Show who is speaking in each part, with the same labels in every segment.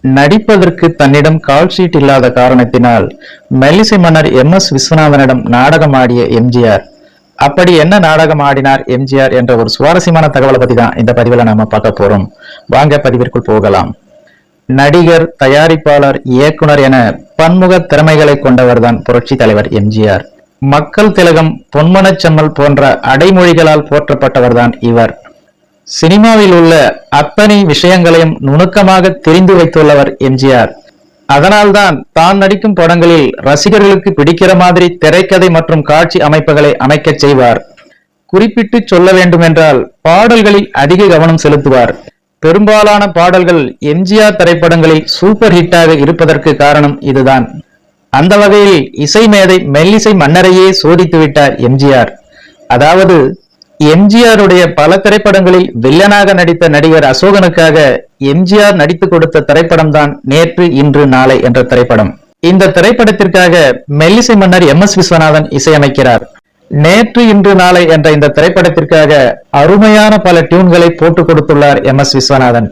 Speaker 1: நடிப்பதற்கு தன்னிடம் call sheet இல்லாத காரணத்தினால் மெல்லிசை மன்னர் எம்.எஸ். விஸ்வநாதனிடம் நாடகம் ஆடிய எம்ஜிஆர். அப்படி என்ன நாடகம் ஆடினார் எம்ஜிஆர் என்ற ஒரு சுவாரஸ்யமான தகவலை பத்தி தான் இந்த பதிவுல நாம பார்க்க போறோம். வாங்க பதிவிற்குள் போகலாம். நடிகர், தயாரிப்பாளர், இயக்குனர் என பன்முக திறமைகளை கொண்டவர்தான் புரட்சி தலைவர் எம்ஜிஆர். மக்கள் திலகம், பொன்மனச்செம்மல் போன்ற அடைமொழிகளால் போற்றப்பட்டவர்தான் இவர். சினிமாவில் உள்ள அத்தனை விஷயங்களையும் நுணுக்கமாக தெரிந்து வைத்துள்ளவர் எம்ஜிஆர். அதனால்தான் தான் நடிக்கும் படங்களில் ரசிகர்களுக்கு பிடிக்கிற மாதிரி திரைக்கதை மற்றும் காட்சி அமைப்புகளை அமைக்க செய்வார். குறிப்பிட்டு சொல்ல வேண்டுமென்றால் பாடல்களில் அதிக கவனம் செலுத்துவார். பெரும்பாலான பாடல்கள் எம்ஜிஆர் திரைப்படங்களில் சூப்பர் ஹிட்டாக இருப்பதற்கு காரணம் இதுதான். அந்த வகையில் இசை மேதை மெல்லிசை மன்னரையே சோதித்து விட்டார் எம்ஜிஆர். அதாவது எம்ஜிஆருடைய பல திரைப்படங்களில் வில்லனாக நடித்த நடிகர் அசோகனுக்காக எம்ஜிஆர் நடித்து கொடுத்த திரைப்படம் தான் நேற்று இன்று நாளை என்ற திரைப்படம். இந்த திரைப்படத்திற்காக மெல்லிசை மன்னர் எம்.எஸ். விஸ்வநாதன் இசையமைக்கிறார். நேற்று இன்று நாளை என்ற இந்த திரைப்படத்திற்காக அருமையான பல டியூன்களை போட்டு கொடுத்துள்ளார் எம்.எஸ். விஸ்வநாதன்.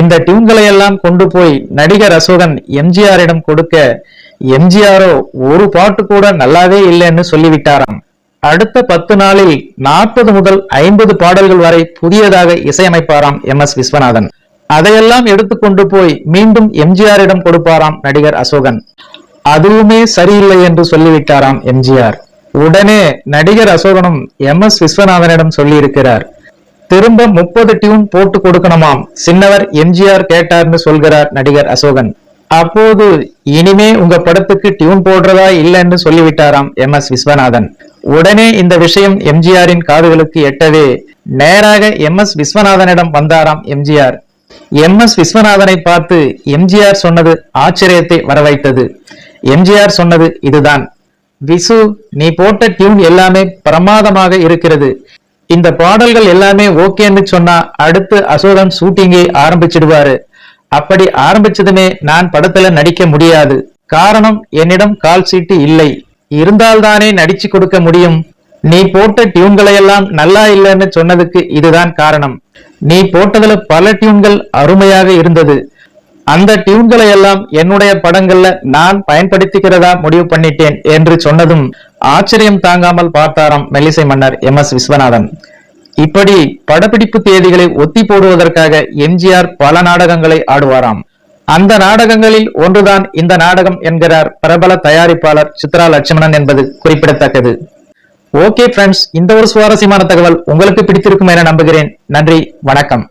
Speaker 1: இந்த டியூன்களை எல்லாம் கொண்டு போய் நடிகர் அசோகன் எம்ஜிஆரிடம் கொடுக்க எம்ஜிஆரோ ஒரு பாட்டு கூட நல்லாவே இல்லைன்னு சொல்லிவிட்டாராம். அடுத்த 10 நாளில் 40 முதல் 50 பாடல்கள் வரை புதியதாக இசையமைப்பாராம் எம்.எஸ். விஸ்வநாதன். அதையெல்லாம் எடுத்துக்கொண்டு போய் மீண்டும் எம்ஜிஆரிடம் கொடுப்பாராம் நடிகர் அசோகன். அதுவுமே சரியில்லை என்று சொல்லிவிட்டாராம் எம்ஜிஆர். உடனே நடிகர் அசோகனும் எம்.எஸ். விஸ்வநாதனிடம் சொல்லி இருக்கிறார். திரும்ப 30 டியூன் போட்டு கொடுக்கணுமாம். சின்னவர் எம்ஜிஆர் கேட்டார்னு சொல்கிறார் நடிகர் அசோகன். அப்போது இனிமே உங்க படத்துக்கு டியூன் போடுறதா இல்லைன்னு சொல்லிவிட்டாராம் எம்.எஸ். விஸ்வநாதன். உடனே இந்த விஷயம் எம்ஜிஆரின் காதுகளுக்கு எட்டவே நேராக எம்.எஸ். விஸ்வநாதனிடம் வந்தாராம் எம்ஜிஆர். எம்.எஸ். விஸ்வநாதனை பார்த்து எம்ஜிஆர் சொன்னது ஆச்சரியத்தை வரவைத்தது. எம்ஜிஆர் சொன்னது இதுதான்: விசு, நீ போட்ட டியூன் எல்லாமே பிரமாதமாக இருக்கிறது. இந்த பாடல்கள் எல்லாமே ஓகேன்னு சொன்னா அடுத்து அசோகன் ஷூட்டிங்கை ஆரம்பிச்சிடுவாரு. அப்படி ஆரம்பிச்சதுமே நான் படத்துல நடிக்க முடியாது. காரணம், என்னிடம் கால் சீட்டு இல்லை. இருந்தால்தானே நடிச்சு கொடுக்க முடியும். நீ போட்ட டியூன்களை எல்லாம் நல்லா இல்லைன்னு சொன்னதுக்கு இதுதான் காரணம். நீ போட்டதுல பல டியூன்கள் அருமையாக இருந்தது. அந்த டியூன்களை எல்லாம் என்னுடைய படங்கள்ல நான் பயன்படுத்திக்கிறதா முடிவு பண்ணிட்டேன் என்று சொன்னதும் ஆச்சரியம் தாங்காமல் பார்த்தாராம் மெல்லிசை மன்னர் எம்.எஸ். விஸ்வநாதன். இப்படி படப்பிடிப்பு தேதிகளை ஒத்தி போடுவதற்காக எம்ஜிஆர் பல நாடகங்களை ஆடுவாராம். அந்த நாடகங்களில் ஒன்றுதான் இந்த நாடகம் என்கிறார் பிரபல தயாரிப்பாளர் சித்ரா லட்சுமணன் என்பது குறிப்பிடத்தக்கது. ஓகே ஃப்ரெண்ட்ஸ், இந்த ஒரு சுவாரஸ்யமான தகவல் உங்களுக்கு பிடித்திருக்கும் என நம்புகிறேன். நன்றி, வணக்கம்.